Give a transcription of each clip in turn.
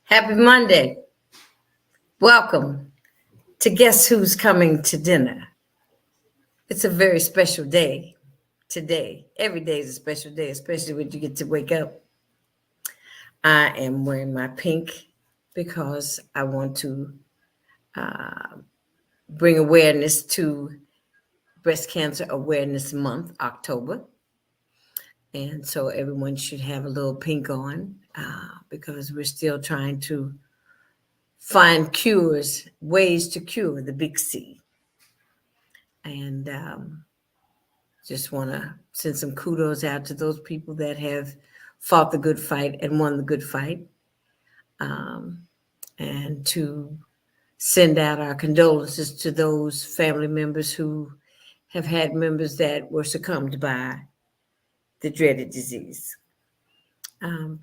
Happy Monday. Welcome to Guess Who's Coming to Dinner. It's a very special day today. Every day is a special day, especially when you get to wake up. I am wearing my pink because I want to bring awareness to Breast Cancer Awareness Month, October. And so everyone should have a little pink on because we're still trying to find cures, ways to cure the big C. And just want to send some kudos out to those people that have fought the good fight and won the good fight. And to send out our condolences to those family members who have had members that were succumbed by the dreaded disease.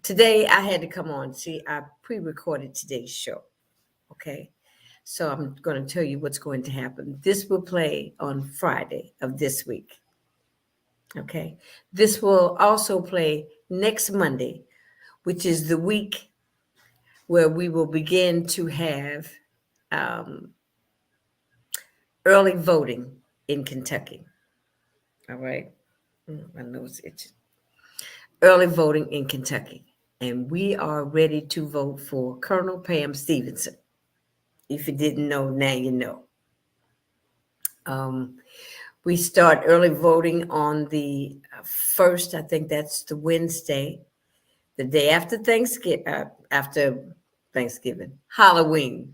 Today, I had to come on. See, I pre-recorded today's show. Okay. So I'm going to tell you what's going to happen. This will play on Friday of this week. Okay. This will also play next Monday, which is the week where we will begin to have early voting in Kentucky. All right. My nose itching. Early voting in Kentucky. And we are ready to vote for Colonel Pam Stevenson. If you didn't know, now you know. We start early voting on the 1st. I think that's the Wednesday, the day after Thanksgiving, Halloween.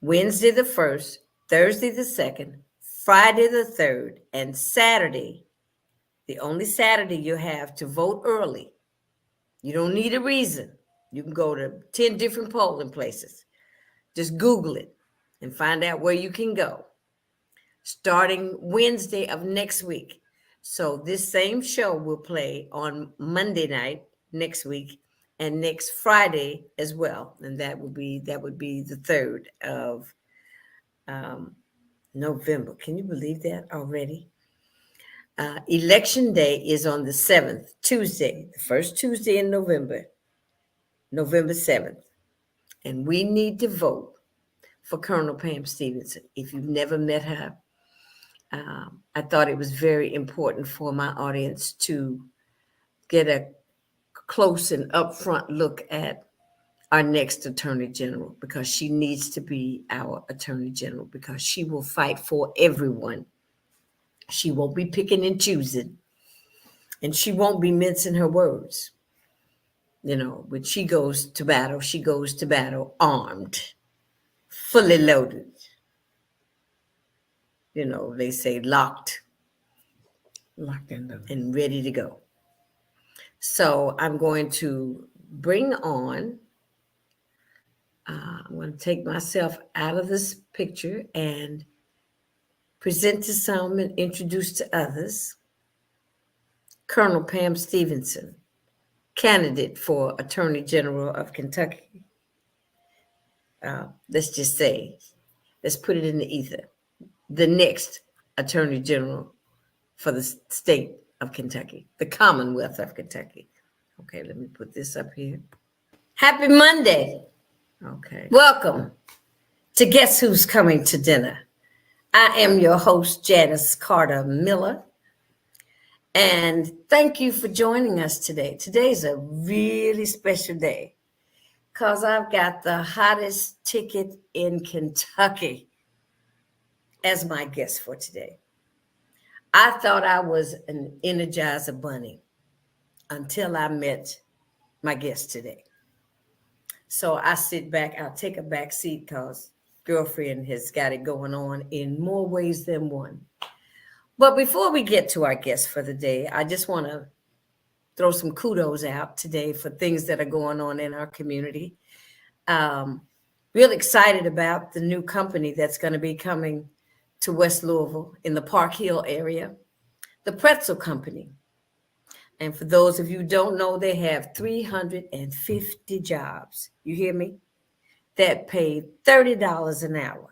Wednesday the 1st, Thursday the 2nd, Friday the 3rd, and Saturday, the only Saturday you have to vote early. You don't need a reason. You can go to 10 different polling places. Just Google it and find out where you can go. Starting Wednesday of next week. So this same show will play on Monday night next week and next Friday as well. And that would be the 3rd of November. Can you believe that already? Election day is on the 7th, Tuesday, the first Tuesday in November, November 7th. And we need to vote for Colonel Pam Stevenson. If you've never met her, I thought it was very important for my audience to get a close and upfront look at our next Attorney General, because she needs to be our Attorney General, because she will fight for everyone. She won't be picking and choosing, and she won't be mincing her words. You know, when she goes to battle armed, fully loaded. You know, they say locked and ready to go. So I'm going to bring on, I'm going to take myself out of this picture and present to some and introduce to others Colonel Pam Stevenson, candidate for Attorney General of Kentucky. Let's just say, let's put it in the ether, the next Attorney General for the state of Kentucky, the Commonwealth of Kentucky. Okay, let me put this up here. Happy Monday. Okay. Welcome to Guess Who's Coming to Dinner. I am your host, Janice Carter Miller. And thank you for joining us today. Today's a really special day because I've got the hottest ticket in Kentucky as my guest for today. I thought I was an Energizer bunny until I met my guest today. So I sit back, I'll take a back seat because girlfriend has got it going on in more ways than one. But before we get to our guest for the day, I just want to throw some kudos out today for things that are going on in our community. Real excited about the new company that's going to be coming to West Louisville in the Park Hill area, the Pretzel Company. And for those of you who don't know, they have 350 jobs. You hear me? That pay $30 an hour.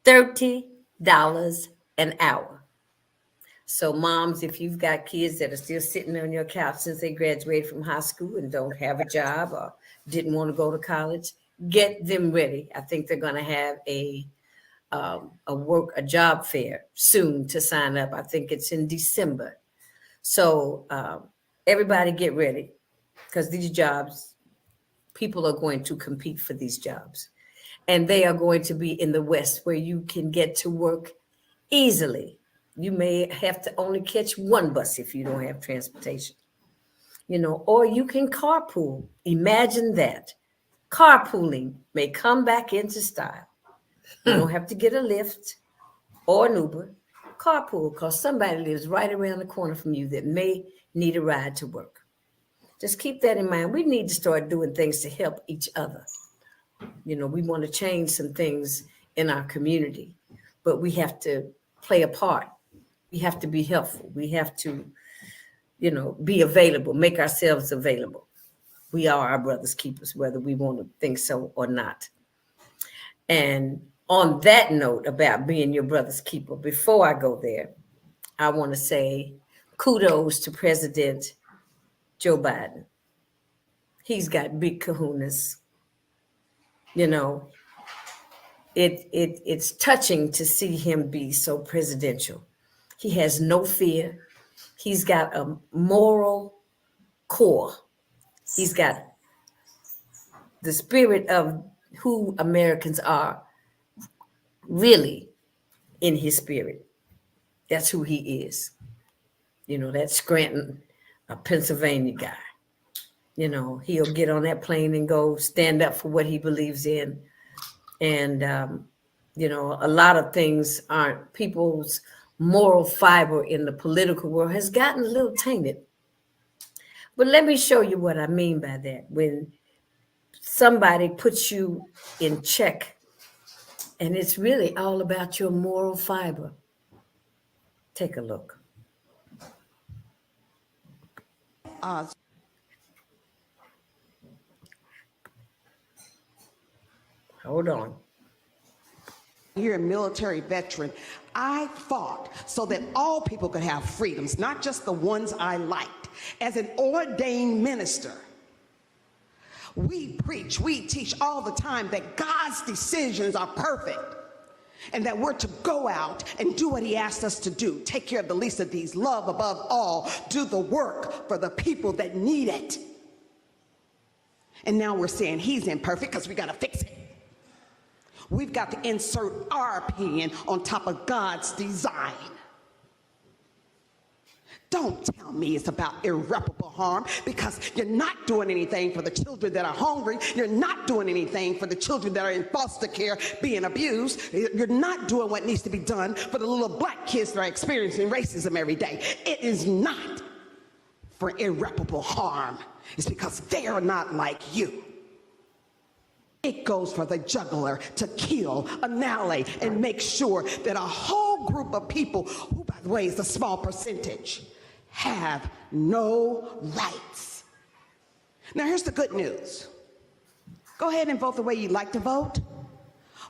$30 an hour. So moms, if you've got kids that are still sitting on your couch since they graduated from high school and don't have a job or didn't want to go to college, get them ready. I think they're going to have a job fair soon to sign up. I think it's in December. So everybody get ready, because these jobs, people are going to compete for these jobs. And they are going to be in the West, where you can get to work easily. You may have to only catch one bus if you don't have transportation, or you can carpool. Imagine that. Carpooling may come back into style. You don't have to get a Lyft or an Uber. Carpool, because somebody lives right around the corner from you that may need a ride to work. Just keep that in mind. We need to start doing things to help each other. We want to change some things in our community, but we have to play a part. We have to be helpful. We have to, be available, make ourselves available. We are our brother's keepers, whether we want to think so or not. And on that note about being your brother's keeper, before I go there, I want to say kudos to President Joe Biden. He's got big kahunas. It's touching to see him be so presidential. He has no fear. He's got a moral core. He's got the spirit of who Americans are really in his spirit. That's who he is. That Scranton, Pennsylvania guy. He'll get on that plane and go stand up for what he believes in. And, a lot of things aren't, people's moral fiber in the political world has gotten a little tainted. But let me show you what I mean by that. When somebody puts you in check, and it's really all about your moral fiber. Take a look. Hold on. You're a military veteran. I fought so that all people could have freedoms, not just the ones I liked. As an ordained minister, we preach, we teach all the time that God's decisions are perfect and that we're to go out and do what he asked us to do. Take care of the least of these, love above all, do the work for the people that need it. And now we're saying he's imperfect because we got to fix it. We've got to insert our opinion on top of God's design. Don't tell me it's about irreparable harm, because you're not doing anything for the children that are hungry. You're not doing anything for the children that are in foster care being abused. You're not doing what needs to be done for the little black kids that are experiencing racism every day. It is not for irreparable harm. It's because they are not like you. It goes for the juggler to kill, annihilate, and make sure that a whole group of people, who, by the way, is a small percentage, have no rights. Now, here's the good news. Go ahead and vote the way you like to vote,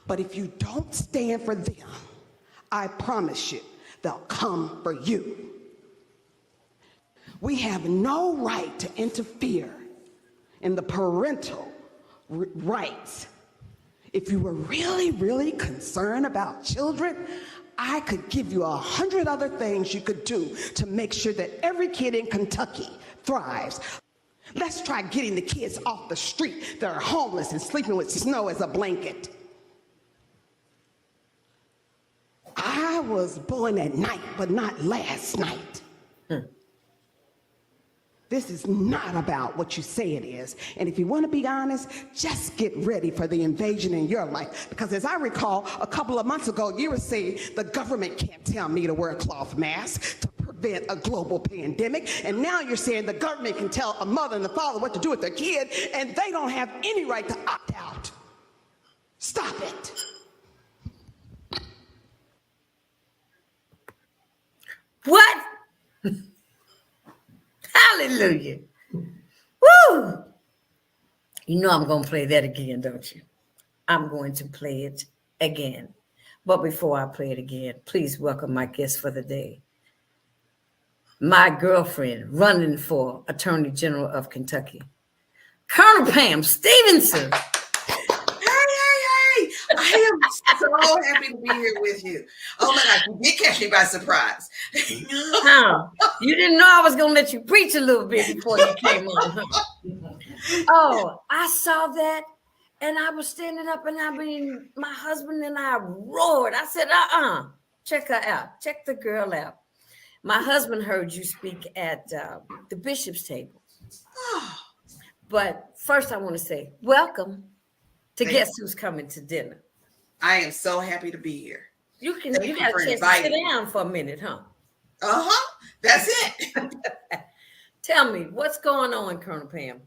but if you don't stand for them, I promise you, they'll come for you. We have no right to interfere in the parental rights. If you were really, really concerned about children, I could give you 100 other things you could do to make sure that every kid in Kentucky thrives. Let's try getting the kids off the street that are homeless and sleeping with snow as a blanket. I was born at night, but not last night. This is not about what you say it is. And if you want to be honest, just get ready for the invasion in your life. Because as I recall, a couple of months ago, you were saying the government can't tell me to wear a cloth mask to prevent a global pandemic. And now you're saying the government can tell a mother and a father what to do with their kid, and they don't have any right to opt out. Stop it. What? Hallelujah. Woo! You know I'm going to play that again, don't you? I'm going to play it again. But before I play it again, please welcome my guest for the day. My girlfriend running for Attorney General of Kentucky, Colonel Pam Stevenson. Hey. I am so happy to be here with you. Oh my gosh, you did catch me by surprise. You didn't know I was going to let you preach a little bit before you came on, huh? Oh, I saw that, and I was standing up, and my husband and I roared. I said, check her out. Check the girl out. My husband heard you speak at the bishop's table. But first I want to say, welcome to Guess Who's Coming to Dinner. I am so happy to be here. You got a chance to sit down for a minute, huh? That's it. Tell me, what's going on, Colonel Pam?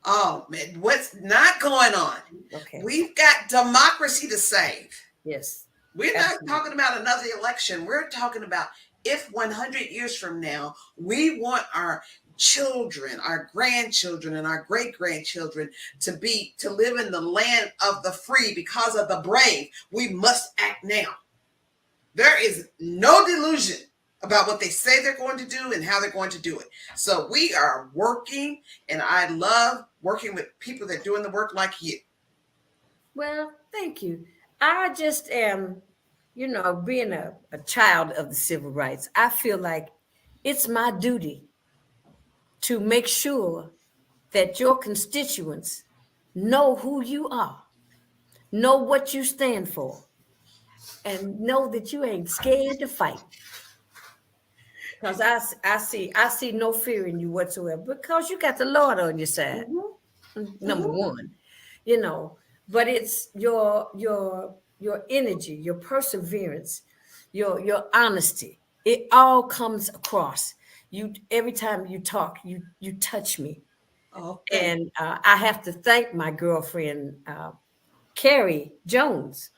Oh, man, what's not going on? Okay. We've got democracy to save. Yes. We're not talking about another election. We're talking about if 100 years from now, we want our children, our grandchildren, and our great-grandchildren to live in the land of the free because of the brave, we must act now. There is no delusion about what they say they're going to do and how they're going to do it. So we are working, and I love working with people that are doing the work like you. Well, thank you. I just am, being a child of the civil rights, I feel like it's my duty to make sure that your constituents know who you are, know what you stand for, and know that you ain't scared to fight. Because I see no fear in you whatsoever, because you got the Lord on your side. Mm-hmm. Number one, but it's your energy, your perseverance, your honesty. It all comes across. Every time you talk, you touch me. Okay. And I have to thank my girlfriend, Carrie Jones,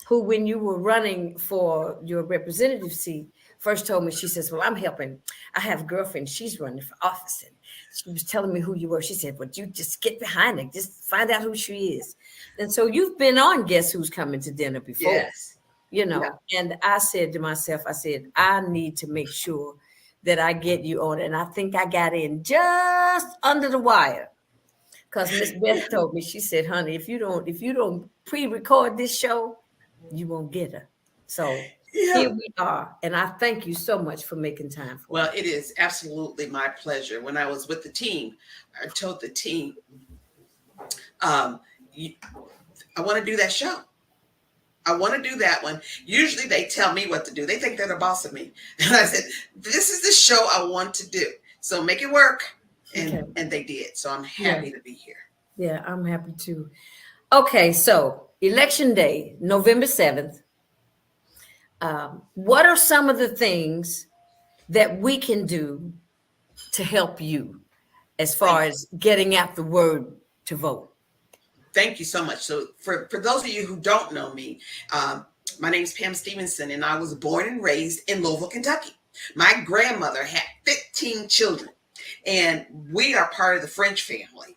who, when you were running for your representative seat, first told me, she says, well, I'm helping. I have a girlfriend. She's running for office. And she was telling me who you were. She said, well, you just get behind her. Just find out who she is. And so you've been on Guess Who's Coming to Dinner before. Yes. And I said to myself, I need to make sure that I get you on it. And I think I got in just under the wire. Because Miss Beth told me, she said, honey, if you don't pre-record this show, you won't get her. So here we are. And I thank you so much for making time for me. Well, it is absolutely my pleasure. When I was with the team, I told the team, I want to do that show. I want to do that one. Usually they tell me what to do. They think they're the boss of me. And I said, this is the show I want to do. So make it work. And they did. So I'm happy to be here. Yeah, I'm happy too. Okay, so Election Day, November 7th. What are some of the things that we can do to help you as far as getting out the word to vote? Thank you so much. So for those of you who don't know me, my name is Pam Stevenson, and I was born and raised in Louisville, Kentucky. My grandmother had 15 children, and we are part of the French family.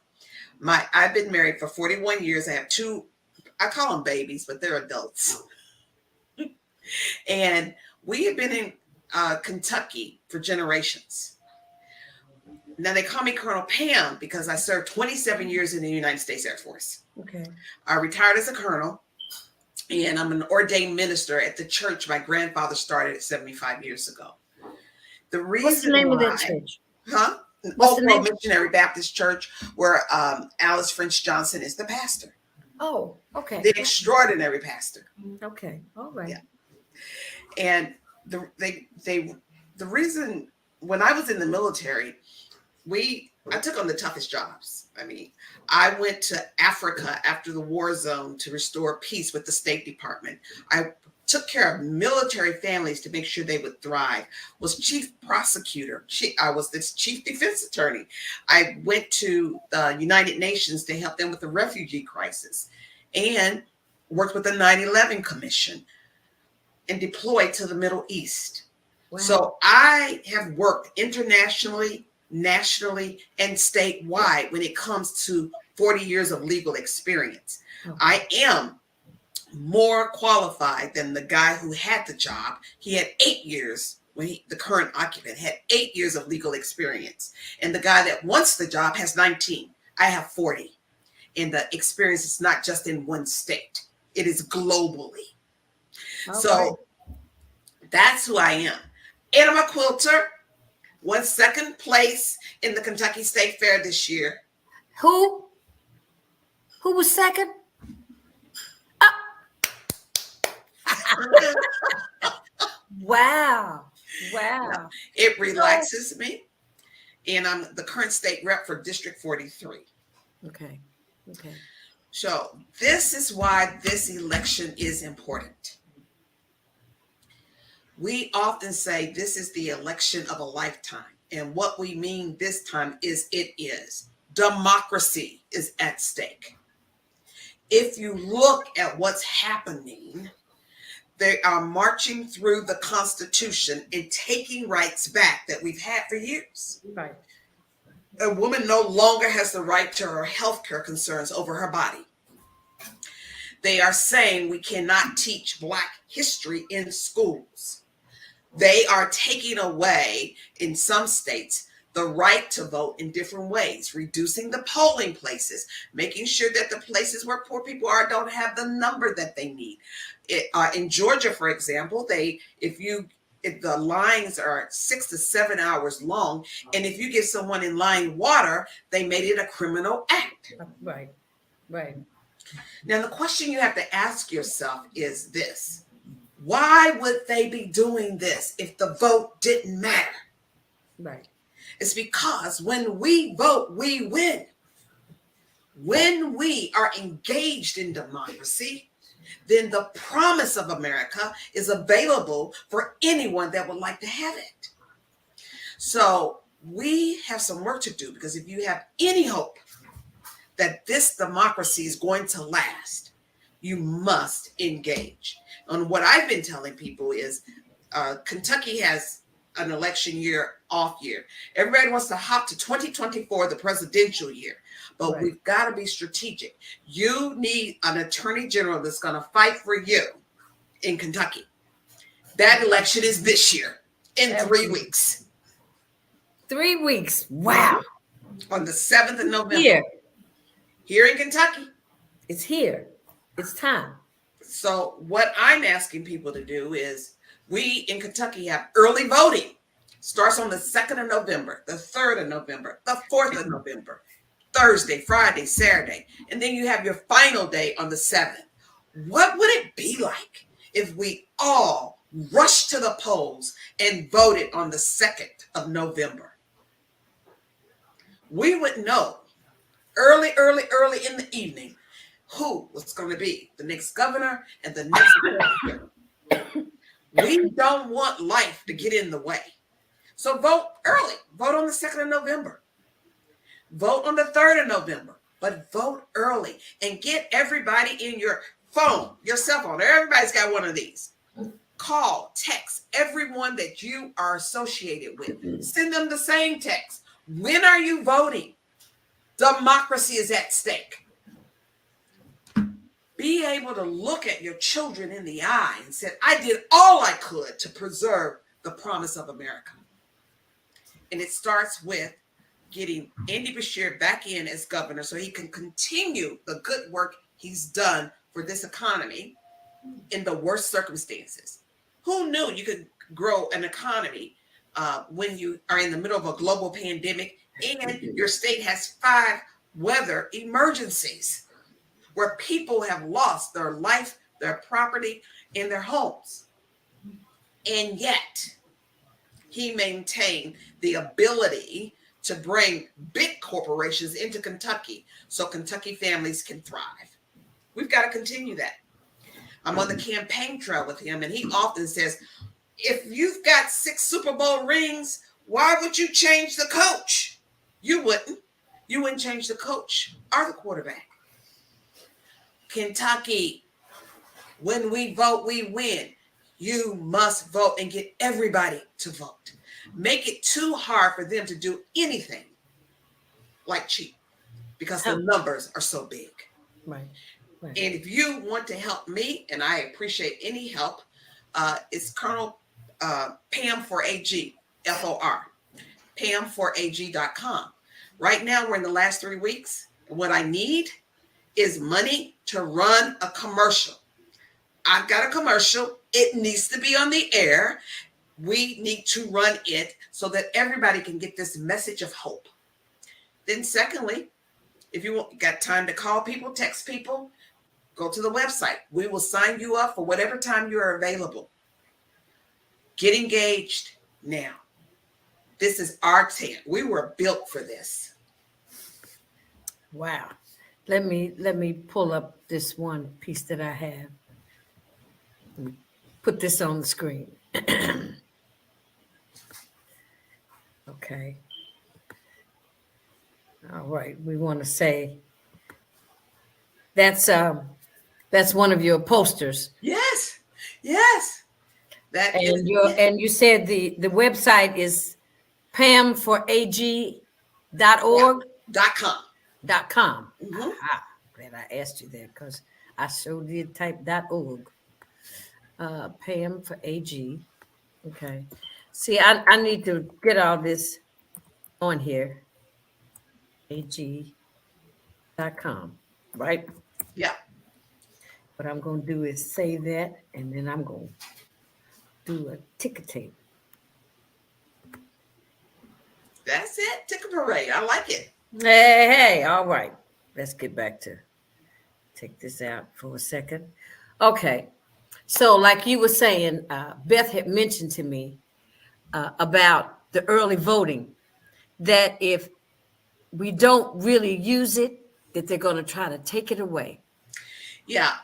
I've been married for 41 years. I have two, I call them babies, but they're adults. And we have been in Kentucky for generations. Now they call me Colonel Pam because I served 27 years in the United States Air Force. Okay. I retired as a colonel, and I'm an ordained minister at the church my grandfather started 75 years ago. The reason What's the name of that church? Oak Grove Missionary Baptist Church, where Alice French Johnson is the pastor. Oh, okay. The extraordinary pastor. Okay, all right. Yeah. And the reason, when I was in the military, we I took on the toughest jobs. I mean, I went to Africa after the war zone to restore peace with the State Department. I took care of military families to make sure they would thrive. Was chief prosecutor. I was this chief defense attorney. I went to the United Nations to help them with the refugee crisis, and worked with the 9/11 Commission, and deployed to the Middle East. Wow. So I have worked internationally, nationally, and statewide when it comes to 40 years of legal experience. Okay. I am more qualified than the guy who had the job. He had 8 years when the current occupant had 8 years of legal experience. And the guy that wants the job has 19. I have 40. And the experience is not just in one state. It is globally. Okay. So that's who I am. And I'm a quilter. Won second place in the Kentucky State Fair this year. Who was second? Wow. It relaxes me. And I'm the current state rep for District 43. Okay. So this is why this election is important. We often say this is the election of a lifetime. And what we mean this time is democracy is at stake. If you look at what's happening, they are marching through the Constitution and taking rights back that we've had for years. Right. A woman no longer has the right to her health care concerns over her body. They are saying we cannot teach Black history in schools. They are taking away, in some states, the right to vote in different ways, reducing the polling places, making sure that the places where poor people are don't have the number that they need. In Georgia, for example, if the lines are 6 to 7 hours long, and if you give someone in line water, they made it a criminal act. Right. Now, the question you have to ask yourself is this: why would they be doing this if the vote didn't matter? Right. It's because when we vote, we win. When we are engaged in democracy, then the promise of America is available for anyone that would like to have it. So we have some work to do, because if you have any hope that this democracy is going to last, you must engage. And what I've been telling people is Kentucky has an election year off year. Everybody wants to hop to 2024, the presidential year, but right. We've got to be strategic. You need an attorney general that's going to fight for you in Kentucky. That election is this year in 3 weeks. 3 weeks. Wow. On the 7th of November. Here in Kentucky. It's here. It's time. So what I'm asking people to do is, we in Kentucky have early voting. Starts on the 2nd of November, the 3rd of November, the 4th of November, Thursday, Friday, Saturday. And then you have your final day on the 7th. What would it be like if we all rushed to the polls and voted on the 2nd of November? We would know early in the evening who was going to be the next governor and the next president. We don't want life to get in the way. So vote early. Vote on the 2nd of November. Vote on the 3rd of November. But vote early and get everybody in your phone, your cell phone. Everybody's got one of these. Call, text everyone that you are associated with. Send them the same text. When are you voting? Democracy is at stake. Be able to look at your children in the eye and say, I did all I could to preserve the promise of America. And it starts with getting Andy Beshear back in as governor so he can continue the good work he's done for this economy in the worst circumstances. Who knew you could grow an economy when you are in the middle of a global pandemic and your state has 5 weather emergencies where people have lost their life, their property, and their homes. And yet, he maintained the ability to bring big corporations into Kentucky so Kentucky families can thrive. We've got to continue that. I'm on the campaign trail with him, and he often says, if you've got 6 Super Bowl rings, why would you change the coach? You wouldn't. You wouldn't change the coach or the quarterback. Kentucky, when we vote, we win. You must vote and get everybody to vote. Make it too hard for them to do anything like cheat because the numbers are so big. Right. Right. And if you want to help me, and I appreciate any help, it's Colonel Pam for AG, FOR, pam4ag.com. Right now, we're in the last 3 weeks. And what I need is money to run a commercial. I've got a commercial. It needs to be on the air. We need to run it so that everybody can get this message of hope. Then secondly, if you got time to call people, text people, go to the website. We will sign you up for whatever time you are available. Get engaged now. This is our tent. We were built for this. Wow. Let me pull up this one piece that I have. Let me put this on the screen. Okay. All right. We want to say that's one of your posters. Yes. Yes. That And is, and you said the website is pam4ag.org. .com. .com. Mhm. Aha. Glad I asked you that because I sure did type .org. Pam for AG. Okay. See, I need to get all this on here. AG.com. Right? Yeah. What I'm going to do is save that, and then I'm going to do a ticker tape. That's it. Ticker parade. I like it. Hey, all right. Let's get back to take this out for a second. Okay. So like you were saying, Beth had mentioned to me about the early voting, that if we don't really use it, that they're going to try to take it away. Yeah.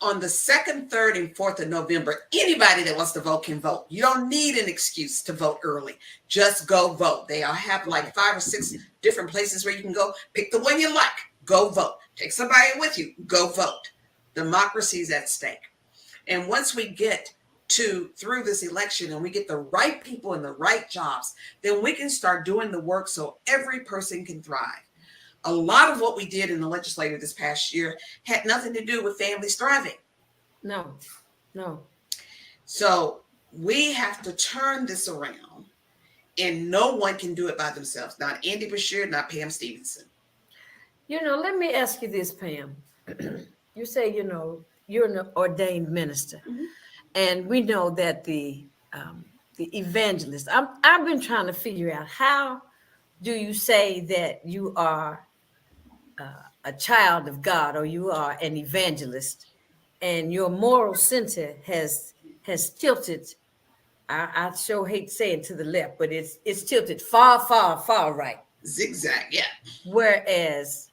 On the 2nd, 3rd, and 4th of November, anybody that wants to vote can vote. You don't need an excuse to vote early. Just go vote. They all have like 5 or 6 different places where you can go. Pick the one you like. Go vote. Take somebody with you. Go vote. Democracy is at stake. And once we get through this election and we get the right people in the right jobs, then we can start doing the work so every person can thrive. A lot of what we did in the legislature this past year had nothing to do with families thriving. No. So we have to turn this around, and no one can do it by themselves. Not Andy Bashir, not Pam Stevenson. Let me ask you this, Pam. You say, you're an ordained minister, Mhm. and we know that the evangelist. I've been trying to figure out, how do you say that you are a child of God, or you are an evangelist, and your moral center has tilted. I sure hate saying to the left, but it's tilted far, far, far right. Zigzag, yeah. Whereas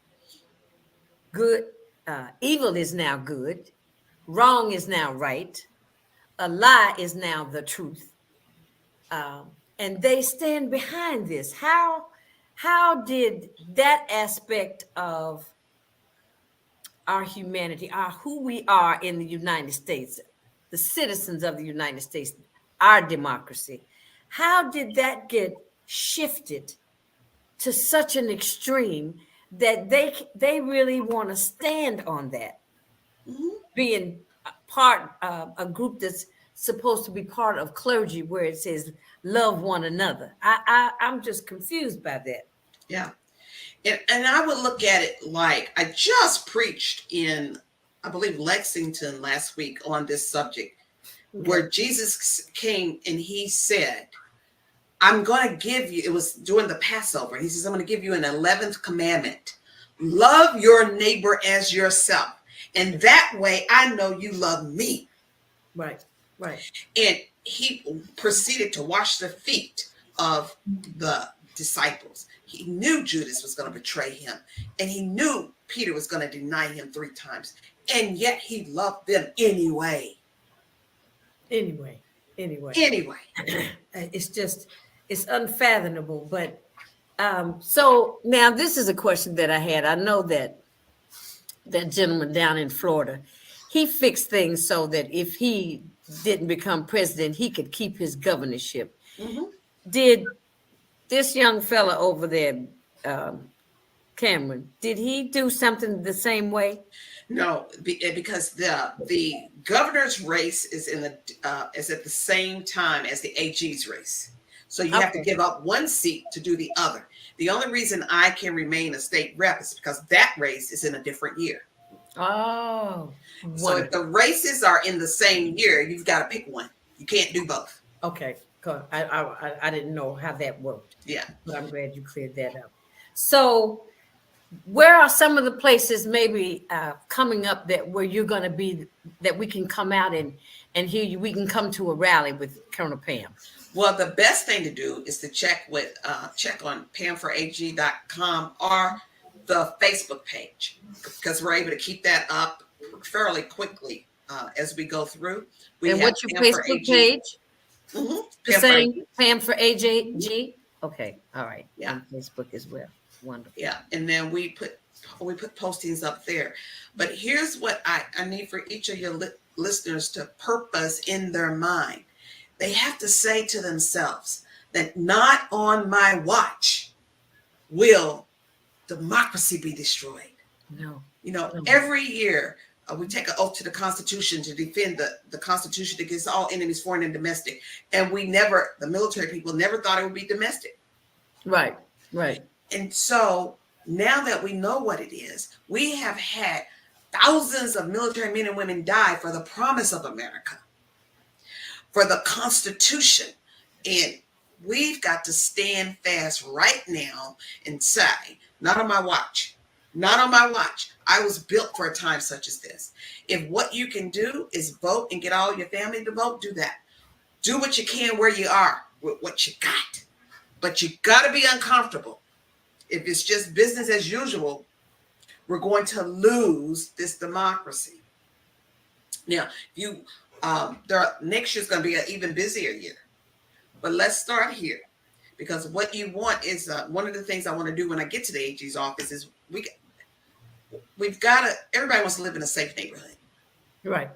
evil is now good, wrong is now right, a lie is now the truth, and they stand behind this. How did that aspect of our humanity, who we are in the United States, the citizens of the United States, our democracy, how did that get shifted to such an extreme that they really want to stand on that, being part of a group that's supposed to be part of clergy, where it says love one another? I'm just confused by that. Yeah. And I would look at it like, I just preached in, I believe, Lexington last week on this subject, where Jesus came and he said, I'm going to give you, it was during the Passover, and he says, I'm going to give you an 11th commandment. Love your neighbor as yourself. And that way I know you love me. Right. And he proceeded to wash the feet of the disciples. He knew Judas was going to betray him, and he knew Peter was going to deny him 3 times, and yet he loved them anyway. Anyway. It's unfathomable. But so now this is a question that I had. I know that gentleman down in Florida, he fixed things so that if he didn't become president, he could keep his governorship. Mm-hmm. Did this young fella over there, Cameron, did he do something the same way? No, because the governor's race is is at the same time as the AG's race. So you have to give up one seat to do the other. The only reason I can remain a state rep is because that race is in a different year. Oh, so if the races are in the same year, you've got to pick one. You can't do both. Okay, good. I didn't know how that worked. Yeah, but I'm glad you cleared that up. So, where are some of the places maybe coming up where you're going to be, that we can come out and hear you? We can come to a rally with Colonel Pam. Well, the best thing to do is to check on pamforag.com or the Facebook page, because we're able to keep that up fairly quickly as we go through. And what's your Facebook page? Mm-hmm. The same, Pam for AJG. Okay, all right. Yeah, on Facebook as well. Wonderful. Yeah, and then we put postings up there. But here's what I need for each of your listeners to purpose in their mind. They have to say to themselves that not on my watch will democracy be destroyed. No. Every year we take an oath to the Constitution to defend the Constitution against all enemies, foreign and domestic. And the military people never thought it would be domestic. Right. And so now that we know what it is, we have had thousands of military men and women die for the promise of America, for the Constitution. And we've got to stand fast right now and say, not on my watch. Not on my watch. I was built for a time such as this. If what you can do is vote and get all your family to vote, do that. Do what you can where you are with what you got. But you got to be uncomfortable. If it's just business as usual, we're going to lose this democracy. Now, next year's going to be an even busier year. But let's start here, because what you want is one of the things I want to do when I get to the AG's office is everybody wants to live in a safe neighborhood. Right.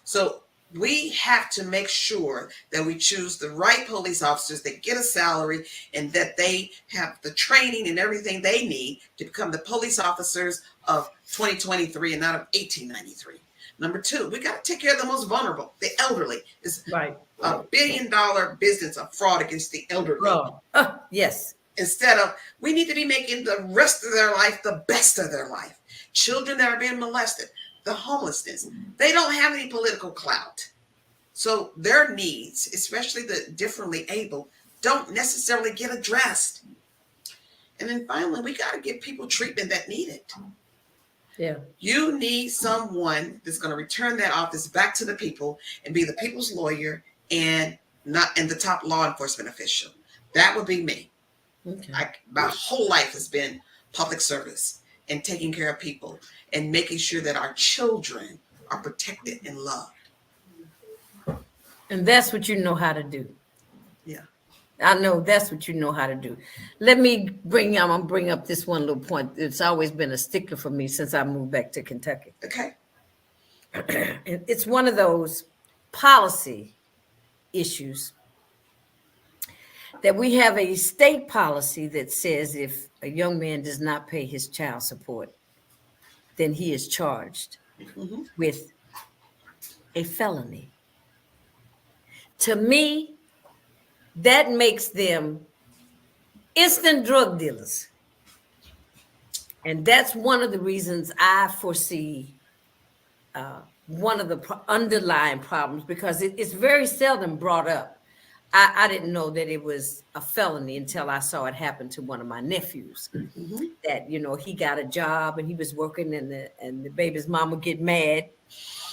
So we have to make sure that we choose the right police officers that get a salary and that they have the training and everything they need to become the police officers of 2023 and not of 1893. Number 2, we got to take care of the most vulnerable, the elderly. It's right. a $1 billion business of fraud against the elderly. Yes. Instead of, we need to be making the rest of their life the best of their life. Children that are being molested, the homelessness, they don't have any political clout. So their needs, especially the differently able, don't necessarily get addressed. And then finally, we got to give people treatment that need it. Yeah. You need someone that's going to return that office back to the people and be the people's lawyer and the top law enforcement official. That would be me. Okay. My whole life has been public service and taking care of people and making sure that our children are protected and loved. And that's what you know how to do. Yeah. I know that's what you know how to do. Let me bring up this one little point. It's always been a stickler for me since I moved back to Kentucky. Okay. It's one of those policy issues that we have a state policy that says if a young man does not pay his child support, then he is charged with a felony. To me, that makes them instant drug dealers. And that's one of the reasons I foresee one of the underlying problems, because it's very seldom brought up. I didn't know that it was a felony until I saw it happen to one of my nephews. That, he got a job and he was working and the baby's mom would get mad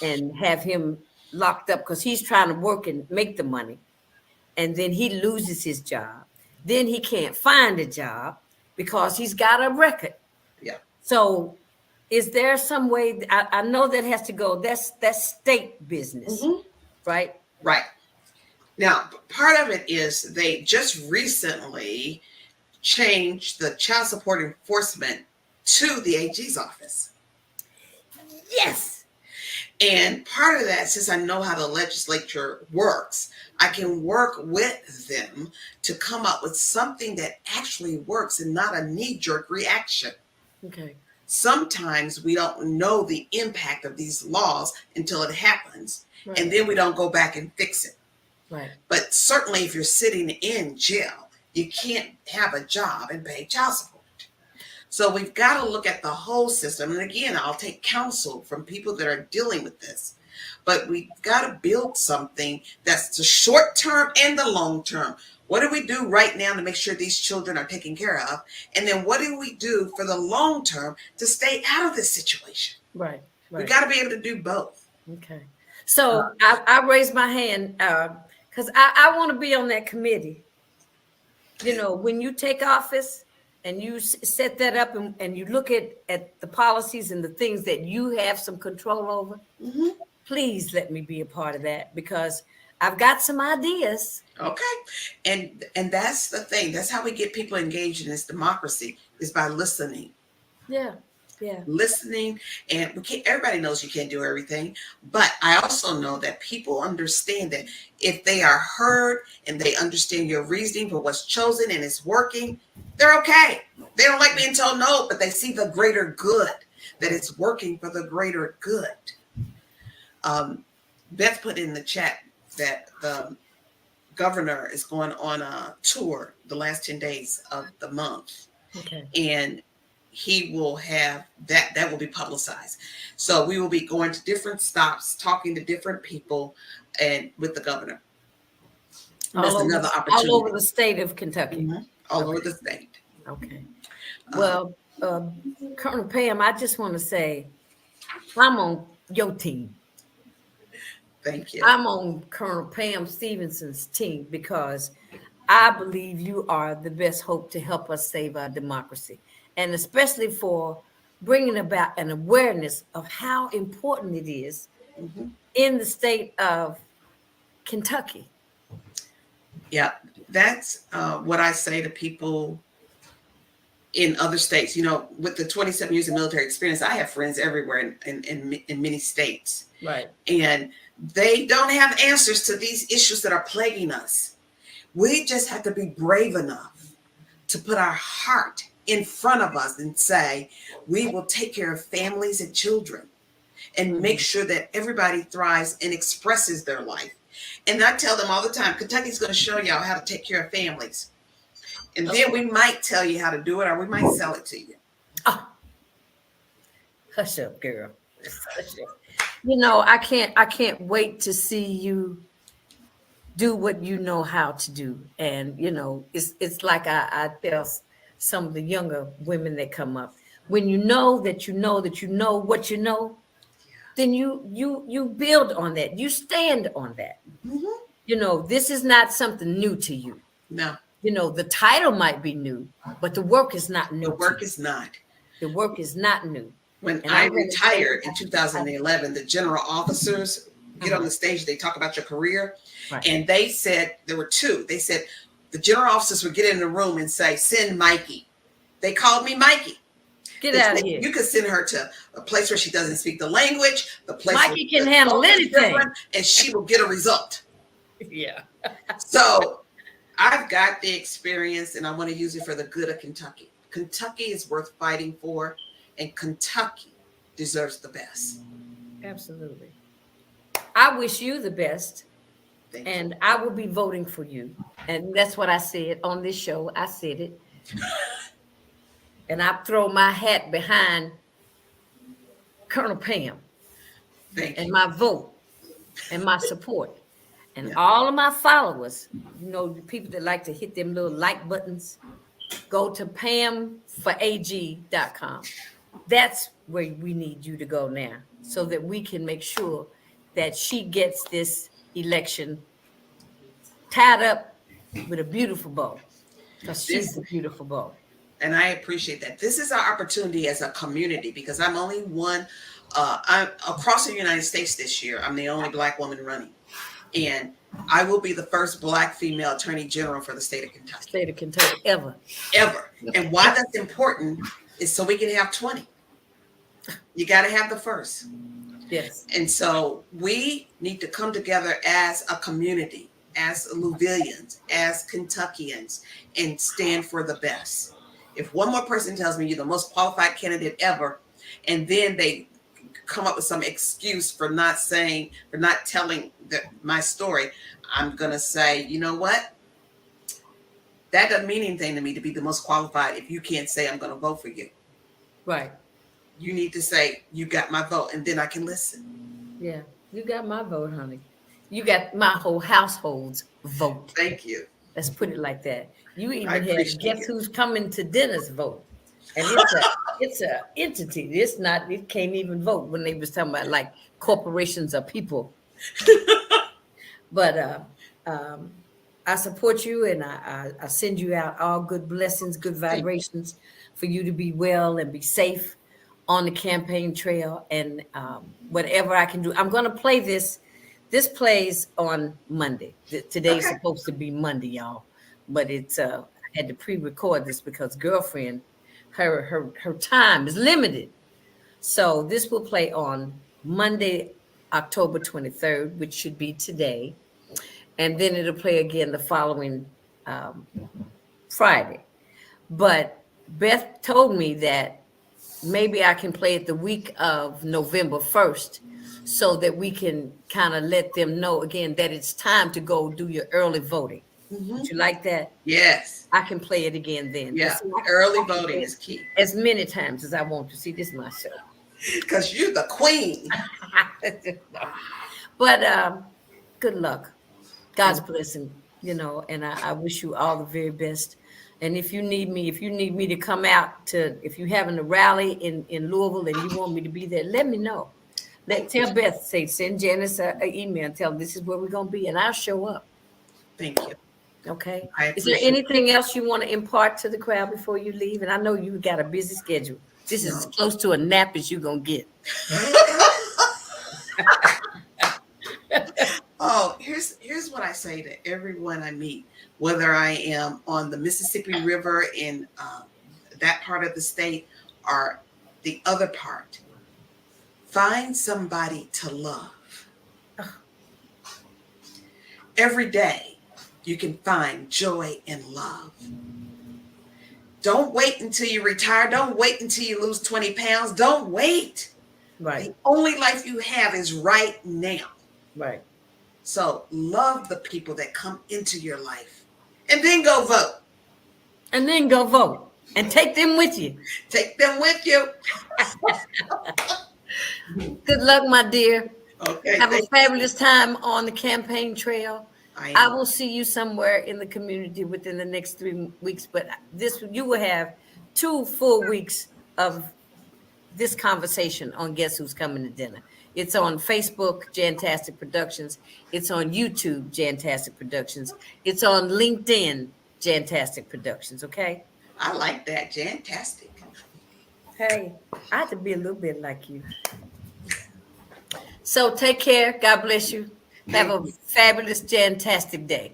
and have him locked up because he's trying to work and make the money. And then he loses his job. then he can't find a job because he's got a record. Yeah. So is there some way, I know that has to go, that's state business, right? Right. Now, part of it is they just recently changed the child support enforcement to the AG's office. Yes. And part of that, since I know how the legislature works, I can work with them to come up with something that actually works and not a knee-jerk reaction. Okay. Sometimes we don't know the impact of these laws until it happens, Right. and then we don't go back and fix it. Right. But certainly if you're sitting in jail, you can't have a job and pay child support. So we've got to look at the whole system. And again, I'll take counsel from people that are dealing with this. But we've got to build something that's the short term and the long term. What do we do right now to make sure these children are taken care of? And then what do we do for the long term to stay out of this situation? Right. We've got to be able to do both. Okay. So I raised my hand because I want to be on that committee. You know, when you take office and you set that up and you look at the policies and the things that you have some control over, please let me be a part of that because I've got some ideas. Okay. And that's the thing. That's how we get people engaged in this democracy, is by listening. Yeah. Yeah. Listening. And everybody knows you can't do everything, but I also know that people understand that if they are heard and they understand your reasoning for what's chosen and it's working, they're okay. They don't like being told no, but they see the greater good, that it's working for the greater good. Beth put in the chat that the governor is going on a tour the last 10 days of the month. Okay. And he will have that will be publicized. So we will be going to different stops, talking to different people and with the governor. That's another opportunity. All over the state of Kentucky. All over the state. Okay. Well, Colonel Pam, I just want to say I'm on your team. Thank you. I'm on Colonel Pam Stevenson's team because I believe you are the best hope to help us save our democracy, and especially for bringing about an awareness of how important it is in the state of Kentucky. Yeah, that's what I say to people in other states. You know, with the 27 years of military experience, I have friends everywhere in many states. Right. And they don't have answers to these issues that are plaguing us. We just have to be brave enough to put our heart in front of us and say, we will take care of families and children and make sure that everybody thrives and expresses their life. And I tell them all the time, Kentucky's going to show y'all how to take care of families. And then we might tell you how to do it, or we might sell it to you. Oh. Hush up, girl. Hush up. You know, I can't wait to see you do what you know how to do. And, you know, it's like I tell some of the younger women that come up, when you know that you know that you know what you know, then you build on that. You stand on that. You know, this is not something new to you. No. You know, the title might be new, but the work is not new. The work is not. The work is not new. When I retired in 2011, the general officers get on the stage, they talk about your career. Right. And they said, there were two. They said the general officers would get in the room and say, send Mikey. They called me Mikey. Get out of here. You could send her to a place where she doesn't speak the language, the place Mikey can handle anything. And she will get a result. Yeah. So I've got the experience and I want to use it for the good of Kentucky. Kentucky is worth fighting for, and Kentucky deserves the best. Absolutely. I wish you the best. Thank you. And I will be voting for you. And that's what I said on this show. I said it. And I throw my hat behind Colonel Pam. Thank you. And my vote and my support. And all of my followers, you know, the people that like to hit them little like buttons, go to pamforag.com. That's where we need you to go now, so that we can make sure that she gets this election tied up with a beautiful bow. Because she's a beautiful vote. And I appreciate that. This is our opportunity as a community, because I'm only one. I'm across the United States this year. I'm the only Black woman running, and I will be the first Black female Attorney General for the state of Kentucky. State of Kentucky ever. And why that's important is so we can have 20. You got to have the first. Yes. And so we need to come together as a community, as Louisvillians, as Kentuckians, and stand for the best. If one more person tells me you're the most qualified candidate ever, and then they come up with some excuse for not telling my story, I'm going to say, you know what? That doesn't mean anything to me to be the most qualified if you can't say I'm going to vote for you. Right. You need to say, you got my vote, and then I can listen. Yeah. You got my vote, honey. You got my whole household's vote. Thank you. Let's put it like that. You even I had appreciate Guess it. Who's Coming to Dinner's vote. And it's a entity. It can't even vote when they was talking about like corporations or people. But I support you, and I send you out all good blessings, good vibrations for you to be well and be safe on the campaign trail. And whatever I can do, I'm going to play this. This plays on Monday. Today's supposed to be Monday, y'all. But it's I had to pre-record this because girlfriend, her time is limited. So this will play on Monday, October 23rd, which should be today. And then it'll play again the following Friday. But Beth told me that maybe I can play it the week of November 1st so that we can kind of let them know again that it's time to go do your early voting. Mm-hmm. Would you like that? Yes. I can play it again then. Yeah. See, Early voting is key. as many times as I want to. See, this is my show. Because you're the queen. But good luck. God's blessing, and I wish you all the very best. And if you need me to come out if you're having a rally in Louisville and you want me to be there, let me know. Tell Beth, send Janice an email and tell them this is where we're going to be, and I'll show up. Thank you. Okay. I Is there appreciate anything else you want to impart to the crowd before you leave? And I know you got a busy schedule. This is as close to a nap as you're going to get. Oh, here's what I say to everyone I meet, whether I am on the Mississippi River in that part of the state or the other part. Find somebody to love. Every day you can find joy and love. Don't wait until you retire. Don't wait until you lose 20 pounds. Don't wait. Right. The only life you have is right now. Right. So love the people that come into your life, and then go vote. And then go vote and take them with you. Take them with you. Good luck, my dear. Okay. Have a fabulous time on the campaign trail. I I will see you somewhere in the community within the next 3 weeks, but you will have 2 full weeks of this conversation on Guess Who's Coming to Dinner. It's on Facebook, Jantastic Productions. It's on YouTube, Jantastic Productions. It's on LinkedIn, Jantastic Productions, okay? I like that. Jantastic. Hey, I have to be a little bit like you. So take care. God bless you. Have a fabulous, Jantastic day.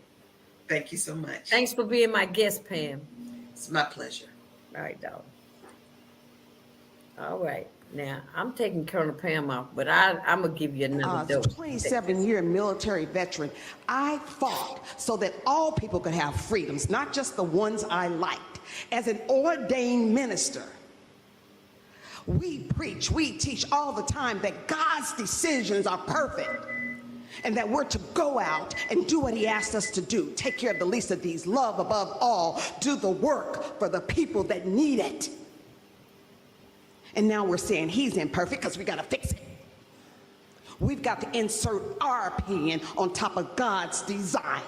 Thank you so much. Thanks for being my guest, Pam. It's my pleasure. All right, dog. All right. Now, I'm taking Colonel Pam off, but I'm going to give you another dose. 27-year military veteran, I fought so that all people could have freedoms, not just the ones I liked. As an ordained minister, we preach, we teach all the time that God's decisions are perfect and that we're to go out and do what he asked us to do. Take care of the least of these, love above all, do the work for the people that need it. And now we're saying he's imperfect because we got to fix it. We've got to insert our opinion on top of God's design.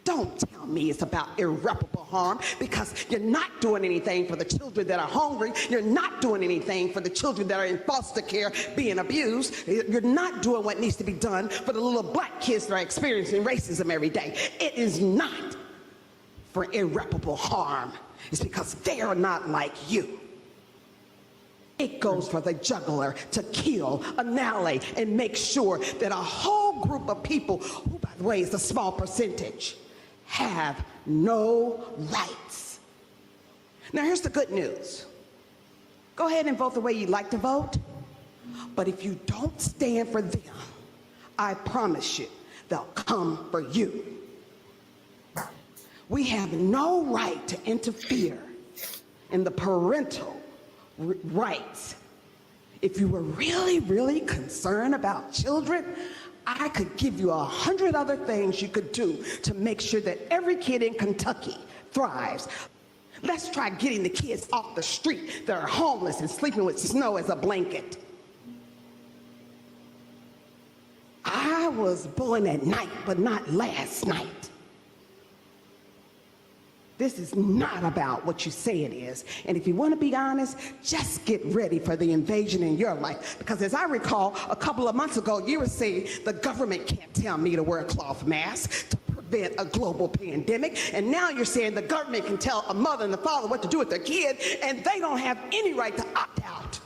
Don't tell me it's about irreparable harm, because you're not doing anything for the children that are hungry. You're not doing anything for the children that are in foster care being abused. You're not doing what needs to be done for the little black kids that are experiencing racism every day. It is not for irreparable harm is because they are not like you. It goes for the juggler to kill, annihilate, and make sure that a whole group of people, who by the way is a small percentage, have no rights. Now here's the good news. Go ahead and vote the way you like to vote, but if you don't stand for them, I promise you, they'll come for you. We have no right to interfere in the parental rights. If you were really, really concerned about children, I could give you 100 other things you could do to make sure that every kid in Kentucky thrives. Let's try getting the kids off the street that are homeless and sleeping with snow as a blanket. I was born at night, but not last night. This is not about what you say it is. And if you want to be honest, just get ready for the invasion in your life. Because as I recall, a couple of months ago, you were saying the government can't tell me to wear a cloth mask to prevent a global pandemic. And now you're saying the government can tell a mother and a father what to do with their kid, and they don't have any right to opt out.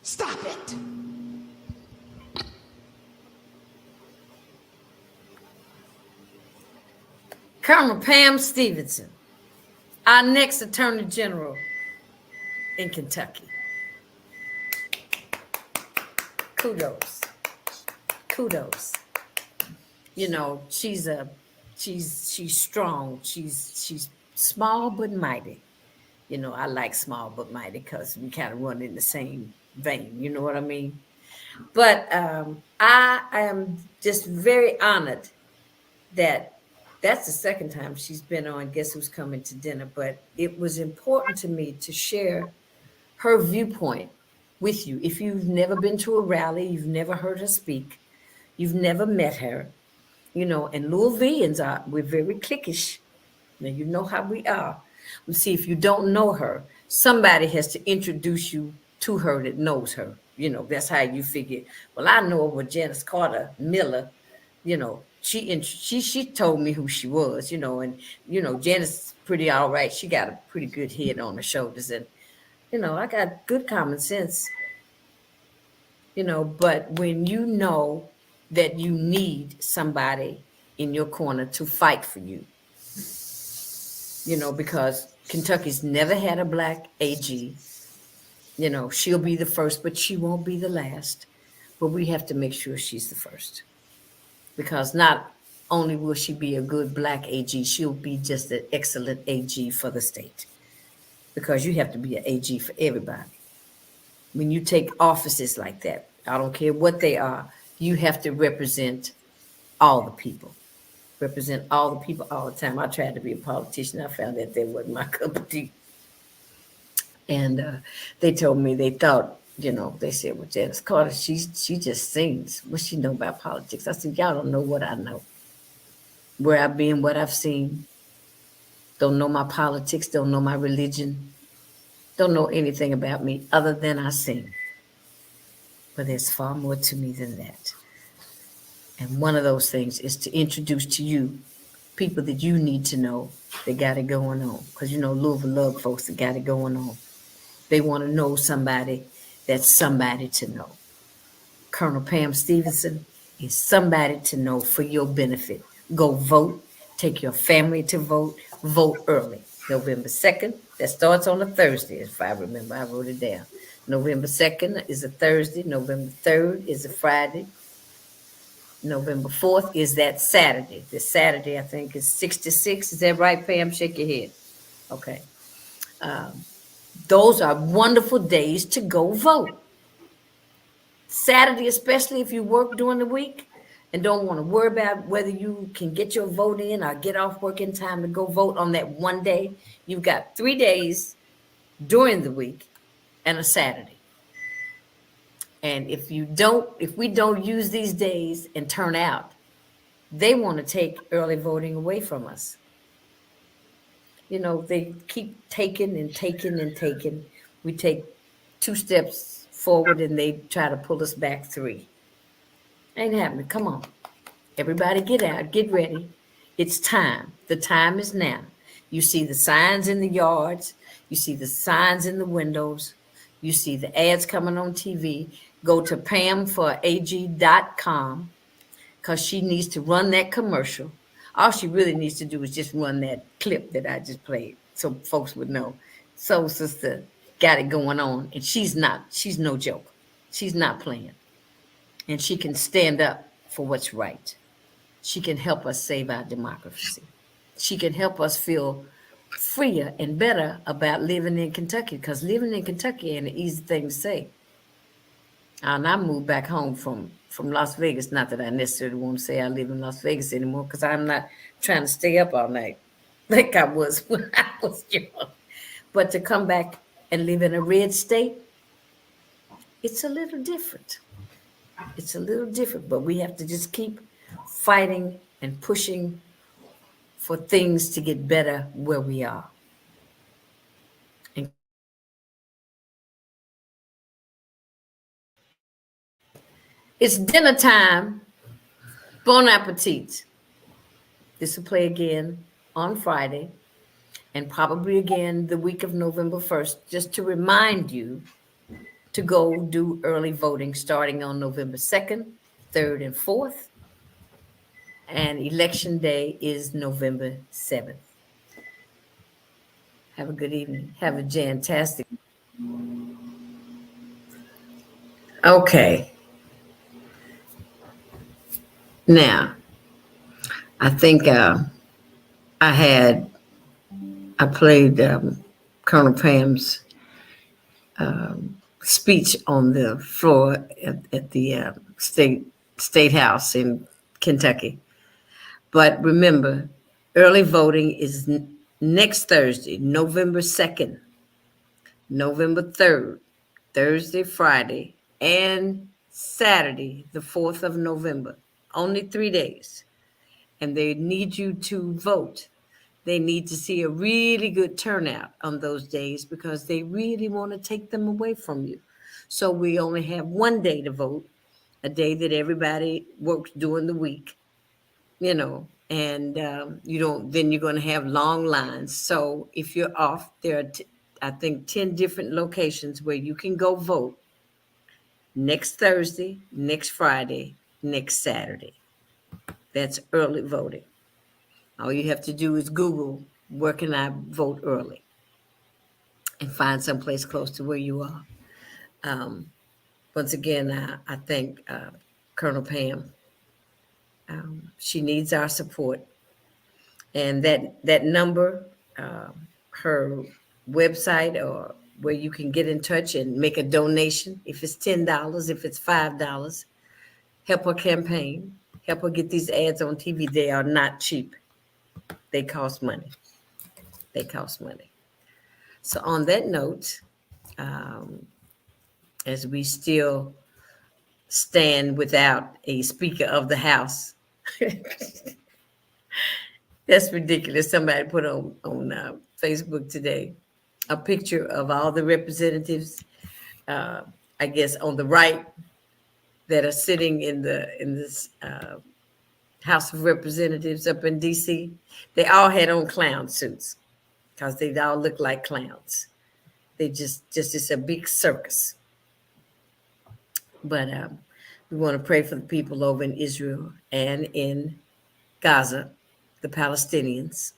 Stop it. Colonel Pam Stevenson, our next Attorney General in Kentucky. Kudos. Kudos. You know, she's strong. She's small but mighty. You know, I like small but mighty because we kind of run in the same vein. You know what I mean? But I am just very honored that that's the second time she's been on Guess Who's Coming to Dinner. But it was important to me to share her viewpoint with you. If you've never been to a rally, you've never heard her speak, you've never met her, you know, and Louisvillians we're very cliquish. Now, you know how we are. See, if you don't know her, somebody has to introduce you to her that knows her. You know, that's how you figure, well, I know her with Janice Carter Miller, you know. She told me who she was, you know, and, you know, Janice is pretty all right. She got a pretty good head on her shoulders. And, you know, I got good common sense, you know, but when you know that you need somebody in your corner to fight for you, you know, because Kentucky's never had a black AG, you know, she'll be the first, but she won't be the last. But we have to make sure she's the first. Because not only will she be a good black AG, she'll be just an excellent AG for the state. Because you have to be an AG for everybody. When you take offices like that, I don't care what they are, you have to represent all the people. Represent all the people all the time. I tried to be a politician. I found that wasn't my cup of tea. And they told me they thought, you know, they said, well, Janice Carter, she just sings. What she know about politics? I said, y'all don't know what I know. Where I've been, what I've seen. Don't know my politics, don't know my religion. Don't know anything about me other than I sing. But there's far more to me than that. And one of those things is to introduce to you people that you need to know that got it going on. Because, you know, Louisville love folks that got it going on. They want to know somebody that's somebody to know. Colonel Pam Stevenson is somebody to know for your benefit. Go vote. Take your family to vote. Vote early. November 2nd. That starts on a Thursday, if I remember. I wrote it down. November 2nd is a Thursday. November 3rd is a Friday. November 4th is that Saturday. This Saturday, I think, is 6 to 6. Is that right, Pam? Shake your head. Okay. Those are wonderful days to go vote. Saturday, especially if you work during the week and don't want to worry about whether you can get your vote in or get off work in time to go vote on that one day. You've got 3 days during the week and a Saturday. And if we don't use these days and turn out, they want to take early voting away from us. You know, they keep taking and taking and taking. We take 2 steps forward and they try to pull us back 3. Ain't happening. Come on. Everybody get out, get ready. It's time. The time is now. You see the signs in the yards. You see the signs in the windows. You see the ads coming on TV. Go to pamforag.com because she needs to run that commercial. All she really needs to do is just run that clip that I just played so folks would know. So sister got it going on, and she's no joke. She's not playing. And she can stand up for what's right. She can help us save our democracy. She can help us feel freer and better about living in Kentucky, because living in Kentucky ain't an easy thing to say. And I moved back home from Las Vegas. Not that I necessarily want to say I live in Las Vegas anymore, because I'm not trying to stay up all night like I was when I was young. But to come back and live in a red state, it's a little different. It's a little different, but we have to just keep fighting and pushing for things to get better where we are. And it's dinner time. Bon appetit. This will play again on Friday and probably again the week of November 1st, just to remind you to go do early voting starting on November 2nd, 3rd, and 4th. And election day is November 7th. Have a good evening. Have a jantastic. Okay. Now, I think I played Colonel Pam's speech on the floor at the state house in Kentucky. But remember, early voting is next Thursday, November 2nd, November 3rd, Thursday, Friday, and Saturday, the 4th of November. Only 3 days. And they need you to vote. They need to see a really good turnout on those days because they really want to take them away from you. So we only have one day to vote, a day that everybody works during the week, and then you're going to have long lines. So if you're off, there are, I think, 10 different locations where you can go vote next Thursday, next Friday, next Saturday. That's early voting. All you have to do is Google, where can I vote early? And find someplace close to where you are. Once again, I thank Colonel Pam. She needs our support. And that number, her website, or where you can get in touch and make a donation, if it's $10, if it's $5, help her campaign, help her get these ads on TV. They are not cheap. They cost money. They cost money. So on that note, as we still stand without a Speaker of the House, that's ridiculous. Somebody put on Facebook today a picture of all the representatives, I guess on the right, that are sitting in this House of Representatives up in DC. They all had on clown suits because they all look like clowns. They just it's a big circus. But we want to pray for the people over in Israel and in Gaza, the Palestinians.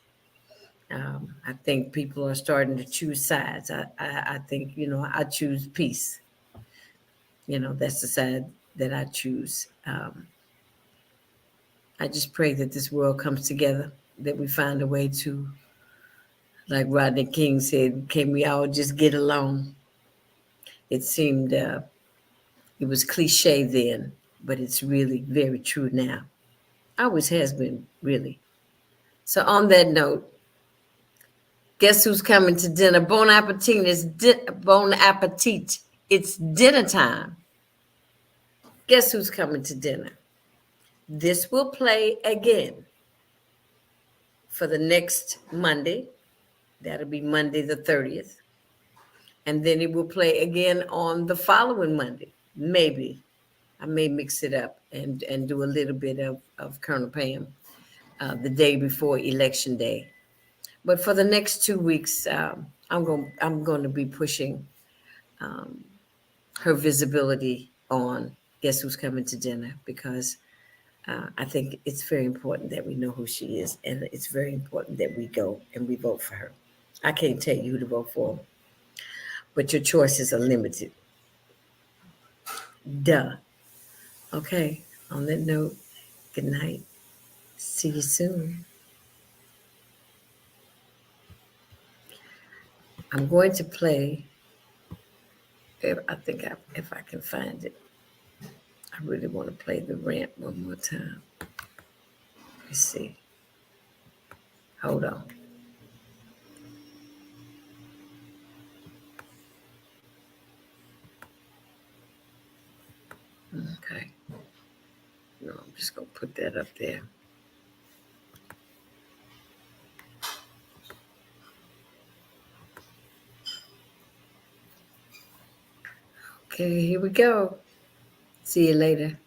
I think people are starting to choose sides. I think, I choose peace. That's the side that I choose. I just pray that this world comes together, that we find a way to, like Rodney King said, can we all just get along? It seemed it was cliche then, but it's really very true now. Always has been, really. So on that note, guess who's coming to dinner? Bon appetit. Bon appetit. It's dinner time. Guess who's coming to dinner? This will play again for the next Monday. That'll be Monday the 30th. And then it will play again on the following Monday. Maybe. I may mix it up and do a little bit of Colonel Pam the day before Election Day. But for the next 2 weeks, I'm going to be pushing um, her visibility on Guess Who's Coming to Dinner, because I think it's very important that we know who she is, and it's very important that we go and we vote for her. I can't tell you who to vote for, but your choices are limited. Duh. Okay. On that note, good night. See you soon. I'm going to play. If I can find it, I really want to play the rant one more time. Let's see. Hold on. Okay. No, I'm just gonna put that up there. Okay, here we go. See you later.